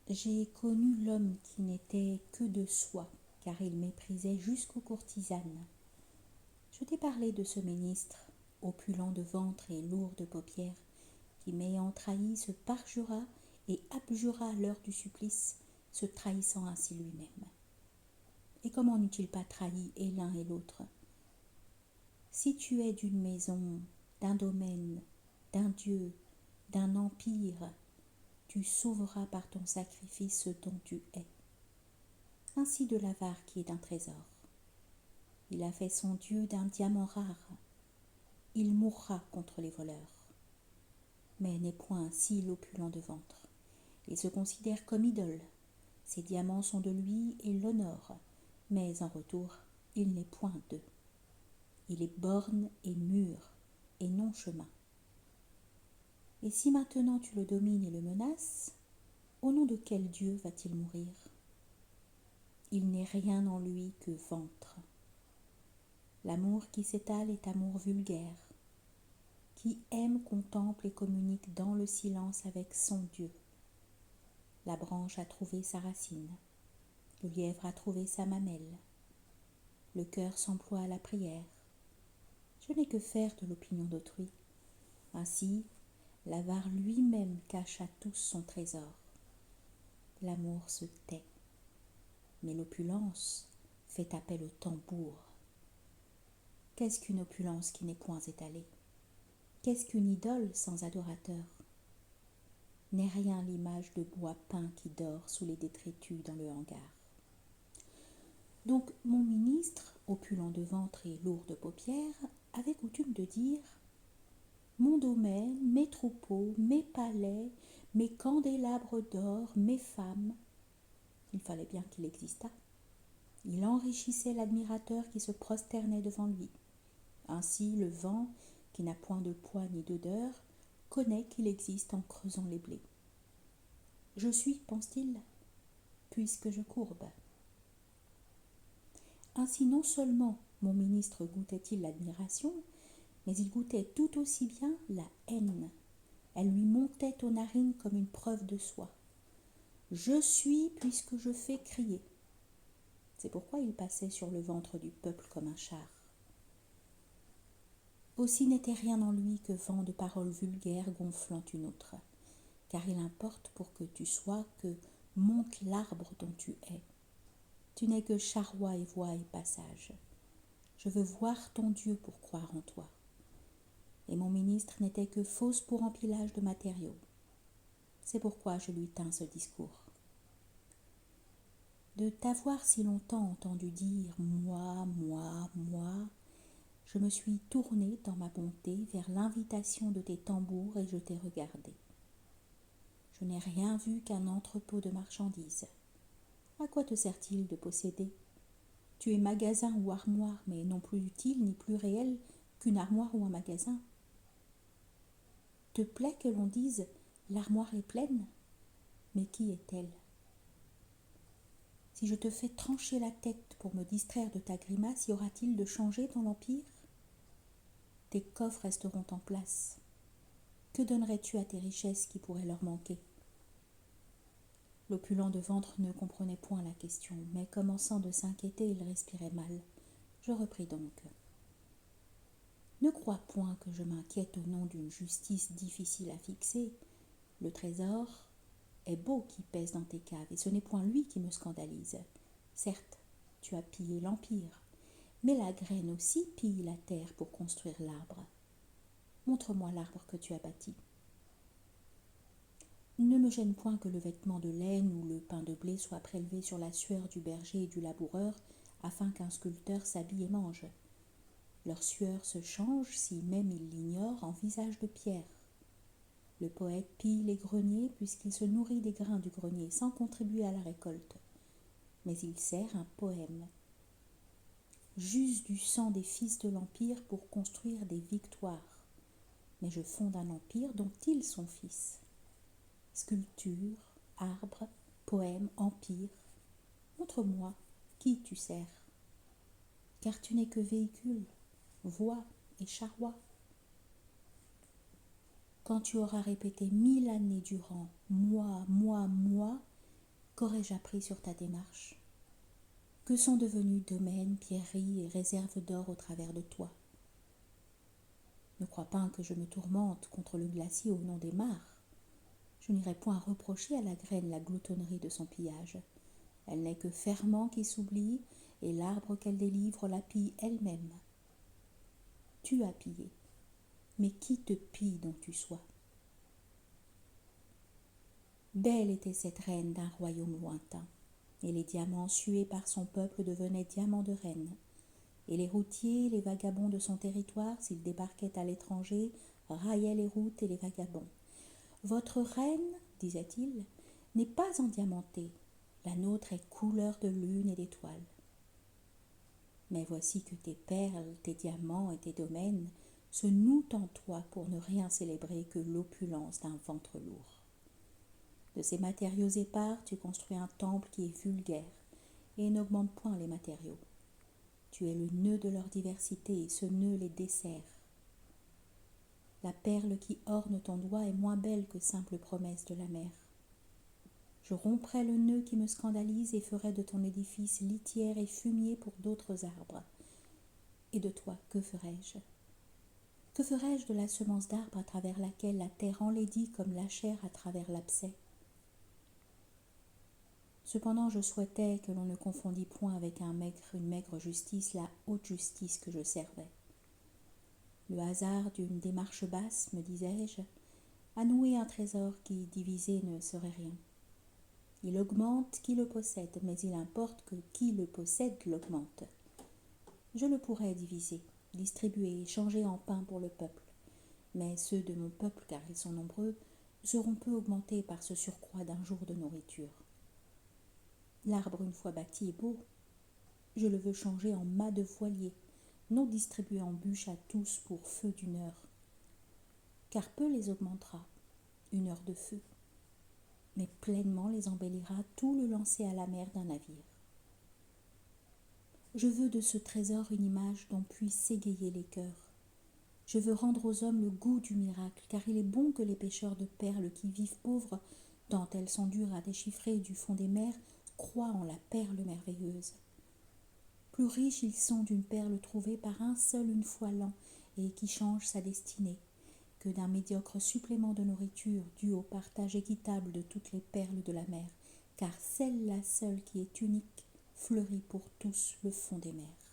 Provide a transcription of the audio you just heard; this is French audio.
J'ai connu l'homme qui n'était que de soi, car il méprisait jusqu'aux courtisanes. Je t'ai parlé de ce ministre, opulent de ventre et lourd de paupières, qui, m'ayant trahi, se parjura et abjura à l'heure du supplice, se trahissant ainsi lui-même. Et comment n'eût-il pas trahi et l'un et l'autre? Si tu es d'une maison, d'un domaine, d'un dieu, d'un empire, tu sauveras par ton sacrifice ce dont tu es. Ainsi de l'avare qui est d'un trésor. Il a fait son dieu d'un diamant rare. Il mourra contre les voleurs. Mais n'est point ainsi l'opulent de ventre. Il se considère comme idole. Ses diamants sont de lui et l'honore, mais en retour, il n'est point d'eux. Il est borne et mur, et non chemin. Et si maintenant tu le domines et le menaces, au nom de quel Dieu va-t-il mourir? Il n'est rien en lui que ventre. L'amour qui s'étale est amour vulgaire. Qui aime contemple et communique dans le silence avec son Dieu. La branche a trouvé sa racine, le lièvre a trouvé sa mamelle, le cœur s'emploie à la prière. Je n'ai que faire de l'opinion d'autrui. Ainsi, l'avare lui-même cache à tous son trésor. L'amour se tait, mais l'opulence fait appel au tambour. Qu'est-ce qu'une opulence qui n'est point étalée? Qu'est-ce qu'une idole sans adorateur? N'est rien l'image de bois peint qui dort sous les détritus dans le hangar. Donc mon ministre, opulent de ventre et lourd de paupières, avait coutume de dire « Mon domaine, mes troupeaux, mes palais, mes candélabres d'or, mes femmes », il fallait bien qu'il existât. Il enrichissait l'admirateur qui se prosternait devant lui. Ainsi le vent, qui n'a point de poids ni d'odeur, connaît qu'il existe en creusant les blés. Je suis, pense-t-il, puisque je courbe. Ainsi non seulement mon ministre goûtait-il l'admiration, mais il goûtait tout aussi bien la haine. Elle lui montait aux narines comme une preuve de soi. Je suis puisque je fais crier. C'est pourquoi il passait sur le ventre du peuple comme un char. Aussi n'était rien en lui que vent de paroles vulgaires gonflant une autre, car il importe pour que tu sois que monte l'arbre dont tu es. Tu n'es que charroi et voie et passage. Je veux voir ton Dieu pour croire en toi. Et mon ministre n'était que fausse pour empilage de matériaux. C'est pourquoi je lui tins ce discours. De t'avoir si longtemps entendu dire « moi, moi, moi », je me suis tournée dans ma bonté vers l'invitation de tes tambours et je t'ai regardé. Je n'ai rien vu qu'un entrepôt de marchandises. À quoi te sert-il de posséder? Tu es magasin ou armoire, mais non plus utile ni plus réel qu'une armoire ou un magasin. Te plaît que l'on dise « l'armoire est pleine », mais qui est-elle? Si je te fais trancher la tête pour me distraire de ta grimace, y aura-t-il de changé dans l'empire? Tes coffres resteront en place. Que donnerais-tu à tes richesses qui pourraient leur manquer? L'opulent de ventre ne comprenait point la question, mais commençant de s'inquiéter, il respirait mal. Je repris donc. Ne crois point que je m'inquiète au nom d'une justice difficile à fixer. Le trésor est beau qui pèse dans tes caves, et ce n'est point lui qui me scandalise. Certes, tu as pillé l'empire, mais la graine aussi pille la terre pour construire l'arbre. Montre-moi l'arbre que tu as bâti. Ne me gêne point que le vêtement de laine ou le pain de blé soit prélevé sur la sueur du berger et du laboureur, afin qu'un sculpteur s'habille et mange. Leur sueur se change, si même ils l'ignorent, en visage de pierre. Le poète pille les greniers puisqu'il se nourrit des grains du grenier sans contribuer à la récolte. Mais il sert un poème. J'use du sang des fils de l'Empire pour construire des victoires. Mais je fonde un empire dont ils sont fils. Sculpture, arbre, poème, empire. Montre-moi qui tu sers. Car tu n'es que véhicule, voix et charroi. Quand tu auras répété 1000 années durant « moi, moi, moi », Qu'aurais-je appris sur ta démarche? Que sont devenus domaines, pierreries et réserves d'or au travers de toi? Ne crois pas que je me tourmente contre le glacier au nom des mares. Je n'irai point reprocher à la graine la gloutonnerie de son pillage. Elle n'est que ferment qui s'oublie, et l'arbre qu'elle délivre la pille elle-même. Tu as pillé, mais qui te pille dont tu sois? Belle était cette reine d'un royaume lointain, et les diamants sués par son peuple devenaient diamants de reine. Et les routiers, les vagabonds de son territoire, s'ils débarquaient à l'étranger, raillaient les routes et les vagabonds. Votre reine, disait-il, n'est pas endiamantée, la nôtre est couleur de lune et d'étoiles. Mais voici que tes perles, tes diamants et tes domaines se nouent en toi pour ne rien célébrer que l'opulence d'un ventre lourd. De ces matériaux épars, tu construis un temple qui est vulgaire et n'augmente point les matériaux. Tu es le nœud de leur diversité et ce nœud les dessert. La perle qui orne ton doigt est moins belle que simple promesse de la mer. Je romprai le nœud qui me scandalise et ferai de ton édifice litière et fumier pour d'autres arbres. Et de toi, que ferai-je? Que ferai-je de la semence d'arbre à travers laquelle la terre enlaidit comme la chair à travers l'abcès? Cependant, je souhaitais que l'on ne confondît point avec une maigre justice la haute justice que je servais. Le hasard d'une démarche basse, me disais-je, a noué un trésor qui, divisé, ne serait rien. Il augmente qui le possède, mais il importe que qui le possède l'augmente. Je le pourrais diviser, distribuer, échanger en pain pour le peuple, mais ceux de mon peuple, car ils sont nombreux, seront peu augmentés par ce surcroît d'un jour de nourriture. L'arbre une fois bâti est beau, je le veux changer en mât de voilier, non distribué en bûches à tous pour feu d'une heure. Car peu les augmentera, une heure de feu, mais pleinement les embellira tout le lancer à la mer d'un navire. Je veux de ce trésor une image dont puisse s'égayer les cœurs. Je veux rendre aux hommes le goût du miracle, car il est bon que les pêcheurs de perles qui vivent pauvres, tant elles sont dures à déchiffrer du fond des mers, croient en la perle merveilleuse. Plus riches ils sont d'une perle trouvée par un seul une fois l'an et qui change sa destinée, que d'un médiocre supplément de nourriture dû au partage équitable de toutes les perles de la mer, car celle-là seule qui est unique fleurit pour tous le fond des mers.